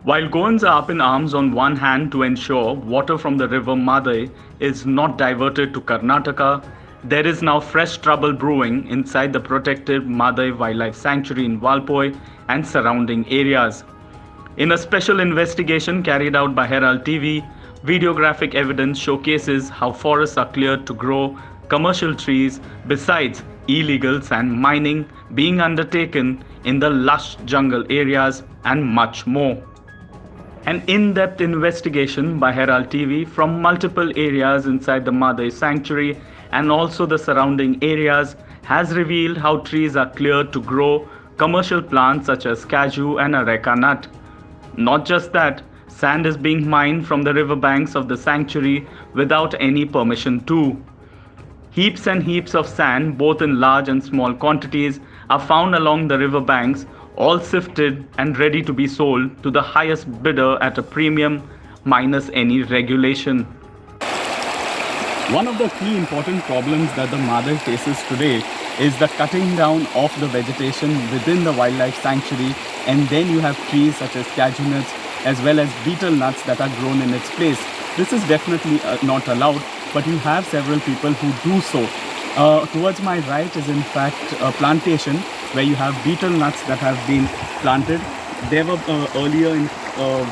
While Goans are up in arms on one hand to ensure water from the river Mhadei is not diverted to Karnataka, there is now fresh trouble brewing inside the protected Mhadei Wildlife Sanctuary in Valpoi and surrounding areas. In a special investigation carried out by Herald TV, videographic evidence showcases how forests are cleared to grow commercial trees besides illegal sand mining being undertaken in the lush jungle areas and much more. An in-depth investigation by Herald TV from multiple areas inside the Mhadei sanctuary and also the surrounding areas has revealed how trees are cleared to grow commercial plants such as cashew and areca nut. Not just that, sand is being mined from the riverbanks of the sanctuary without any permission too. Heaps and heaps of sand, both in large and small quantities, are found along the riverbanks, all sifted and ready to be sold to the highest bidder at a premium, minus any regulation. One of the key important problems that the Mhadei faces today is the cutting down of the vegetation within the wildlife sanctuary, and then you have trees such as cashew nuts as well as betel nuts that are grown in its place. This is definitely not allowed, but you have several people who do so. Towards my right is in fact a plantation where you have betel nuts that have been planted. There were earlier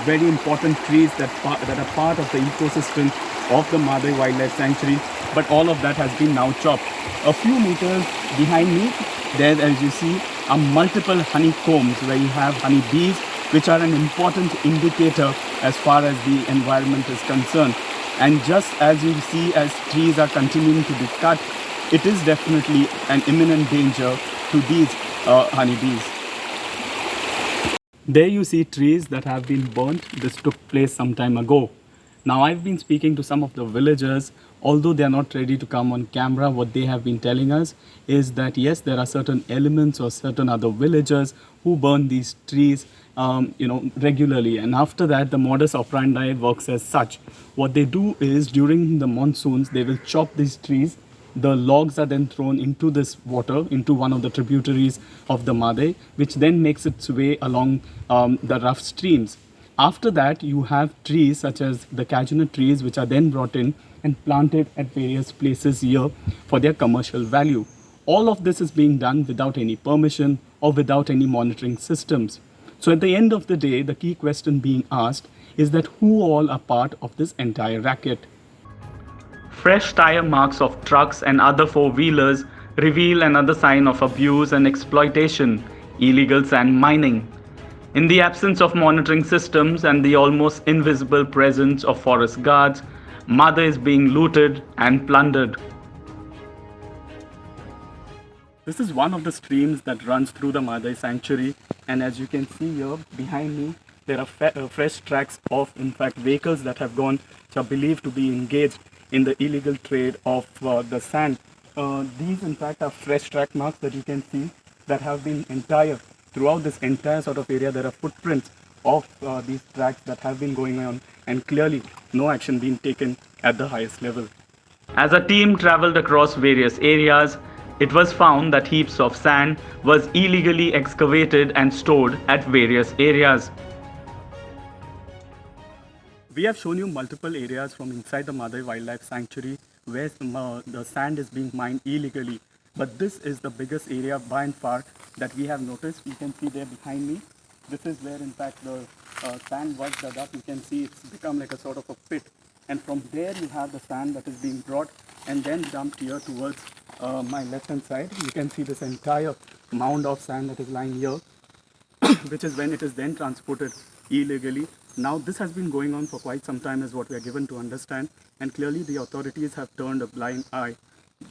very important trees that are part of the ecosystem of the Mhadei Wildlife Sanctuary, but all of that has been now chopped. A few meters behind me, there as you see are multiple honeycombs where you have honeybees, which are an important indicator as far as the environment is concerned. And just as you see, as trees are continuing to be cut, it is definitely an imminent danger to these honeybees. There you see trees that have been burnt. This took place some time ago. Now I've been speaking to some of the villagers. Although they are not ready to come on camera, what they have been telling us is that yes, there are certain elements or certain other villagers who burn these trees regularly, and after that the modus operandi works as such. What they do is during the monsoons they will chop these trees. The logs are then thrown into this water, into one of the tributaries of the Mhadei, which then makes its way along the rough streams. After that, you have trees such as the cashew nut trees, which are then brought in and planted at various places here for their commercial value. All of this is being done without any permission or without any monitoring systems. So at the end of the day, the key question being asked is that who all are part of this entire racket? Fresh tire marks of trucks and other four-wheelers reveal another sign of abuse and exploitation, illegal sand mining. In the absence of monitoring systems and the almost invisible presence of forest guards, Mhadei is being looted and plundered. This is one of the streams that runs through the Mhadei sanctuary, and as you can see here behind me, there are fresh tracks of, in fact, vehicles that have gone, which are believed to be engaged in the illegal trade of the sand. These, in fact, are fresh track marks that you can see that have been throughout this entire sort of area. There are footprints of these tracks that have been going on, and clearly no action being taken at the highest level. As a team traveled across various areas, it was found that heaps of sand was illegally excavated and stored at various areas. We have shown you multiple areas from inside the Mhadei Wildlife Sanctuary where the sand is being mined illegally. But this is the biggest area by and far that we have noticed. You can see there behind me. This is where in fact the sand was dug up. You can see it's become like a sort of a pit. And from there you have the sand that is being brought and then dumped here towards my left hand side. You can see this entire mound of sand that is lying here, which is when it is then transported illegally. Now this has been going on for quite some time is what we are given to understand, and clearly the authorities have turned a blind eye.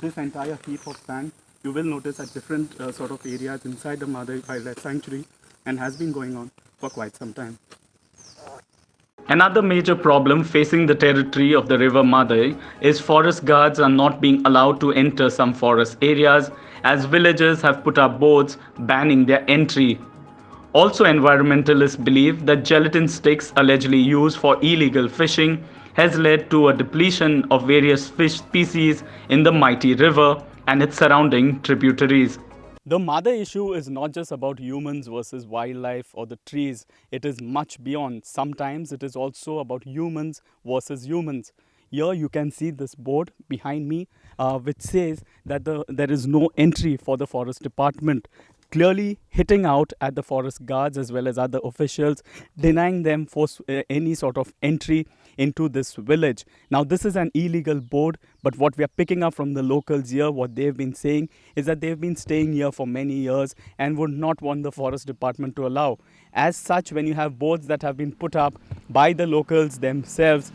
This entire heap of sand you will notice at different sort of areas inside the Mhadei Wildlife Sanctuary and has been going on for quite some time. Another major problem facing the territory of the river Mhadei is forest guards are not being allowed to enter some forest areas as villagers have put up boards banning their entry. Also, environmentalists believe that gelatin sticks allegedly used for illegal fishing has led to a depletion of various fish species in the mighty river and its surrounding tributaries. The Mhadei issue is not just about humans versus wildlife or the trees. It is much beyond. Sometimes it is also about humans versus humans. Here you can see this board behind me, which says that there is no entry for the forest department, clearly hitting out at the forest guards as well as other officials, denying them for any sort of entry into this village. Now, this is an illegal board, but what we are picking up from the locals here, what they've been saying is that they've been staying here for many years and would not want the forest department to allow. As such, when you have boards that have been put up by the locals themselves,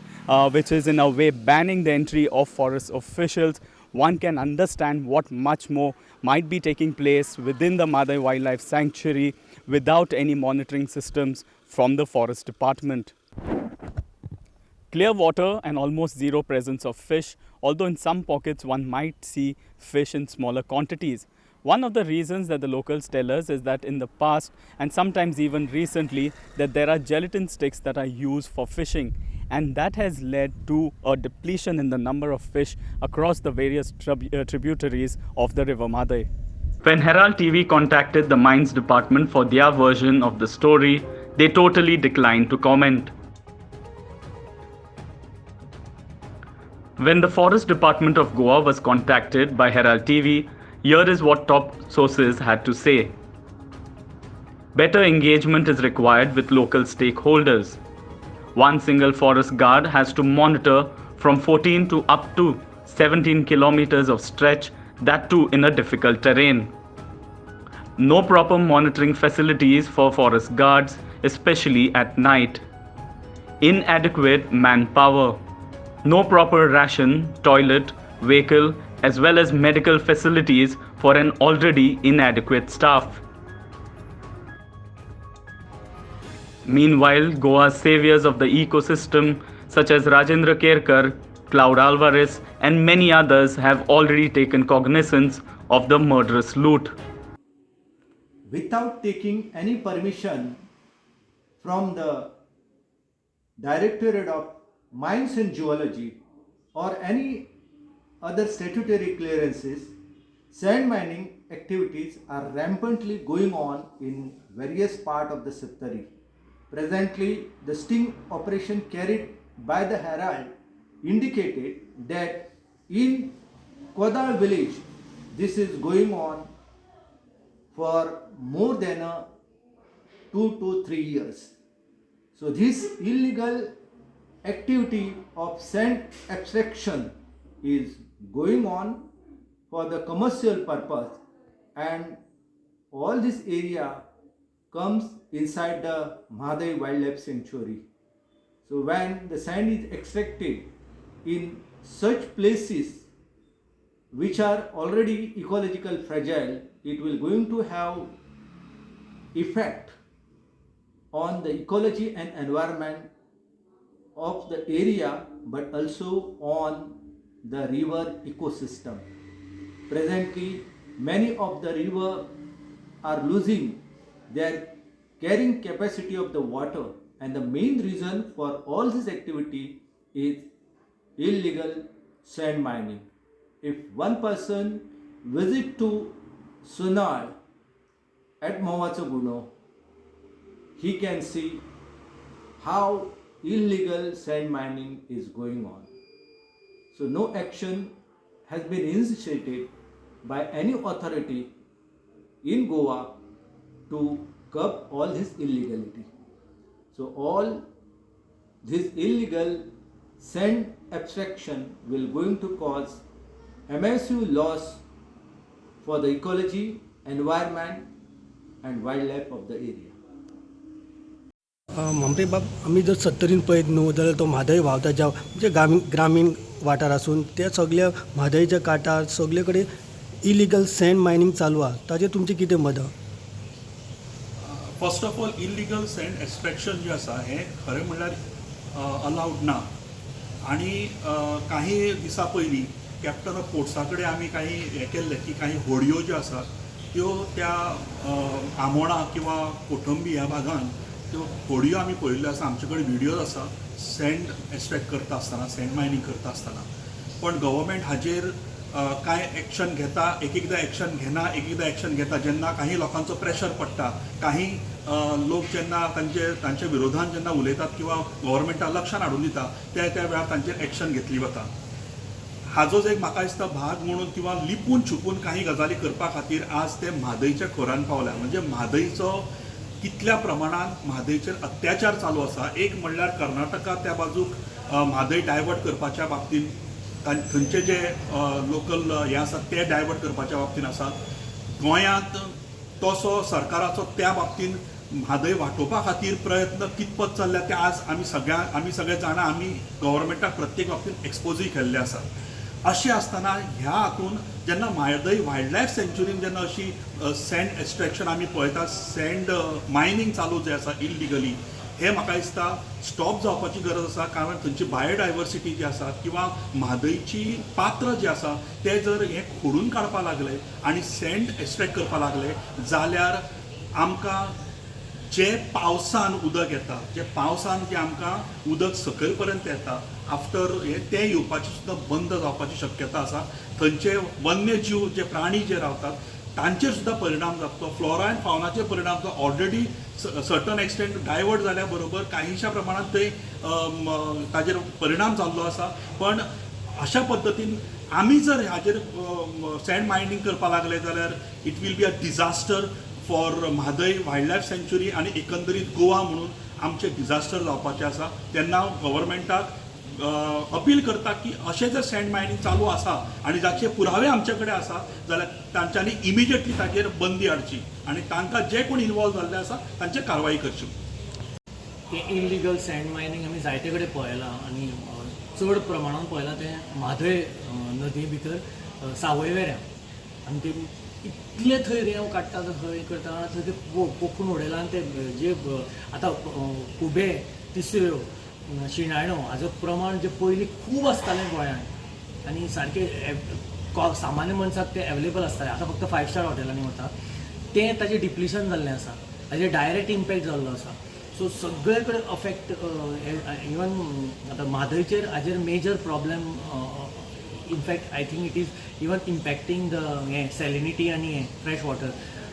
which is in a way banning the entry of forest officials, one can understand what much more might be taking place within the Mhadei Wildlife Sanctuary without any monitoring systems from the forest department. Clear water and almost zero presence of fish, although in some pockets one might see fish in smaller quantities. One of the reasons that the locals tell us is that in the past and sometimes even recently that there are gelatin sticks that are used for fishing, and that has led to a depletion in the number of fish across the various tributaries of the river Mhadei. When Herald TV contacted the mines department for their version of the story, they totally declined to comment. When the Forest Department of Goa was contacted by Herald TV, here is what top sources had to say. Better engagement is required with local stakeholders. One single forest guard has to monitor from 14 to up to 17 kilometers of stretch, that too in a difficult terrain. No proper monitoring facilities for forest guards, especially at night. Inadequate manpower. No proper ration, toilet, vehicle, as well as medical facilities for an already inadequate staff. Meanwhile, Goa's saviors of the ecosystem, such as Rajendra Kerkar, Cloud Alvarez, and many others, have already taken cognizance of the murderous loot. Without taking any permission from the Directorate of Mines and Geology or any other statutory clearances, sand mining activities are rampantly going on in various parts of the Saptari. Presently, the sting operation carried by the Herald indicated that in Kodal village, this is going on for more than 2 to 3 years. So this illegal activity of sand abstraction is going on for the commercial purpose, and all this area comes inside the Mhadei Wildlife Sanctuary. So when the sand is extracted in such places which are already ecological fragile, it will going to have effect on the ecology and environment of the area, but also on the river ecosystem. Presently, many of the river are losing their carrying capacity of the water, and the main reason for all this activity is illegal sand mining. If one person visit to Sunal at Mawachaguno, he can see how illegal sand mining is going on. So no action has been initiated by any authority in Goa to curb all this illegality. So all this illegal sand abstraction will going to cause a massive loss for the ecology, environment and wildlife of the area. ममते बाब आम्ही जर सत्तरीन पळयत न्हू जाल्यार तो म्हादय व्हांवता जावं म्हणजे ग्रामीण वाठार आसून ते सगळे म्हादयच्या कांठार सगळे कडेन इलिगल सँड मायनींग चालू आहा ताजेर तुमचें कितें मत? First of all illegal sand extraction जे आसा हें खरें म्हणल्यार अलाउड ना. आनी काही दिसा पयलीं कॅप्टन ऑफ पोर्ट्सा कडेन आमी काही हें केल्लें की काही होडयो ज्यो आसा त्यो त्या आमोणा किंवा कोटंबी ह्या भागान त्यो होडयो आमी पळयल्ल्यो आसा. आमचे कडेन व्हिडियोज आसा सँड एक्सट्रॅक्ट करता आसतना, सँड मायनींग करता आसतना. पण गव्हर्मेंट हाजेर काय ॲक्शन घेता, एक एकदा ॲक्शन घेना, एक एकदा ॲक्शन घेता. जेन्ना काही लोकांचो प्रेशर पडटा, काही लोक जेन्ना तांचे विरोधान जेन्ना उलयतात किंवा गव्हर्मेंटाक लक्षान हाडून दिता त्या वेळार तांचेर ॲक्शन घेतली वता. हाजोच एक म्हाका दिसता भाग म्हणून किंवा लिपून छुपून काही गजाली करपा खातीर आज ते म्हादयच्या खोरान पावल्या. म्हणजे म्हादयचो कितल्या प्रमाणात म्हादयचेर अत्याचार चालू आसा. एक म्हणल्यार कर्नाटका त्या बाजूक म्हादय डायवर्ट करपाच्या बाबतींत थंयचे जे लोकल हे आसात ते डायवर्ट करपाच्या बाबतींत आसात. गोंयांत तसो सरकाराचो त्या बाबतींत म्हादय वांटोवपा खातीर प्रयत्न कितपत चल्ल्या ते आज आमी सगळे जाणा. आमी गव्हर्मेंटाक प्रत्येक बाबतींत एक्सपोजूय केल्ले आसात. अशें आसतना ह्या हातून जेन्ना म्हादय वायल्ड लायफ सँच्युरीन जेन्ना अशी सँड एक्स्ट्रॅक्शन आमी पळयता, सँड मायनींग चालू जें आसा इल्लिगली, हे म्हाका दिसता स्टॉप जावपाची गरज आसा. कारण थंयची बायोडायवर्सिटी जी आसा किंवा म्हादयची पात्र जे आसा ते जर हे खोडून काडपा लागले आनी सँड एक्स्ट्रॅक्ट करपा लागले जाल्यार आमकां जे पावसान उदक येता, जे पावसान जे आमकां उदक सकयल पर्यंत येता, आफ्टर हे ते येवपाची सुद्दां बंद जावपाची शक्यता आसा. थंयचे वन्यजीव जे प्राणी जे रावतात तांचेर सुद्दां परिणाम जातलो. फ्लोरा एंड फावनाचेर परिणाम जातलो. ऑलरेडी सर्टन एक्सटेंट डायवर्ट जाल्या बरोबर काहीशा प्रमाणात ते ताजेर परिणाम जाल्लो आसा. पण अशा पद्दतीन आमी जर हाजेर सँड मायनींग करपा लागले जाल्यार it will be a disaster for Mhadei wildlife सँच्युरी आनी एकंदरीत गोवा म्हणून आमचे डिजास्टर जावपाचें आसा. तेन्ना हांव गव्हर्मेंटाक अपील करता की अशें जर सँड मायनींग चालू आसा आनी जाचे पुरावे आमचे कडेन आसा जाल्यार तांच्यांनी इमिजिएटली ताचेर बंदी हाडची आनी तांकां जे कोण इनवॉल्व जाल्ले आसा तांचेर कारवाई करची. ते इल्लिगल सँड मायनींग आमी जायते कडेन पळयलां आनी चड प्रमाणान पळयलां ते म्हादय नदी भितर सावयवेऱ्यां. आनी ते इतले थंय रेंव काडटा थंय करता थंय ते पोखून उडयला. आनी ते जे आतां खुबे, तिसऱ्यो, शिणाण्यो हाजो प्रमाण जे पयलीं खूब आसतालें गोंयांत आनी सारके सामान्य मनशाक ते अवेलेबल आसताले. आतां फक्त 5 स्टार हॉटेलांनी वता तें ताजें डिप्लिशन जाल्लें आसा. ताजेर डायरेक्ट इम्पॅक्ट जाल्लो आसा. सो सगळे कडेन अफेक्ट इवन आतां म्हादयचेर हाजेर major problem in fact I think it is even impacting the हें सॅलिनिटी आनी हें फ्रेश वॉटर.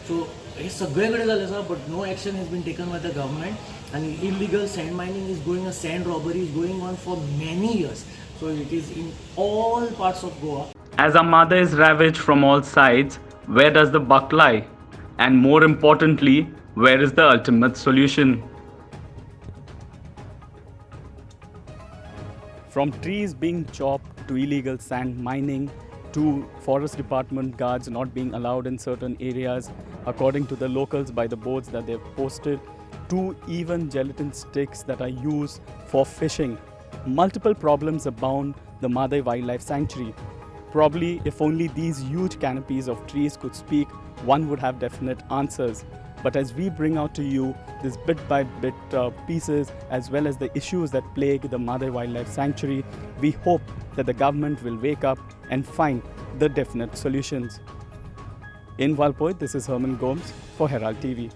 सो हे सगळे कडेन जाल्लें आसा but no action has been taken by the government. And illegal sand mining is going, sand robbery is going on for many years. So it is in all parts of Goa. As our mother is ravaged from all sides, where does the buck lie? And more importantly, where is the ultimate solution? From trees being chopped to illegal sand mining to forest department guards not being allowed in certain areas according to the locals by the boards that they've posted, to even gelatin sticks that are used for fishing. Multiple problems abound the Mhadei Wildlife Sanctuary. Probably if only these huge canopies of trees could speak, one would have definite answers. But as we bring out to you this bit by bit pieces as well as the issues that plague the Mhadei Wildlife Sanctuary, we hope that the government will wake up and find the definite solutions. In Valpoi, this is Herman Gomes for Herald TV.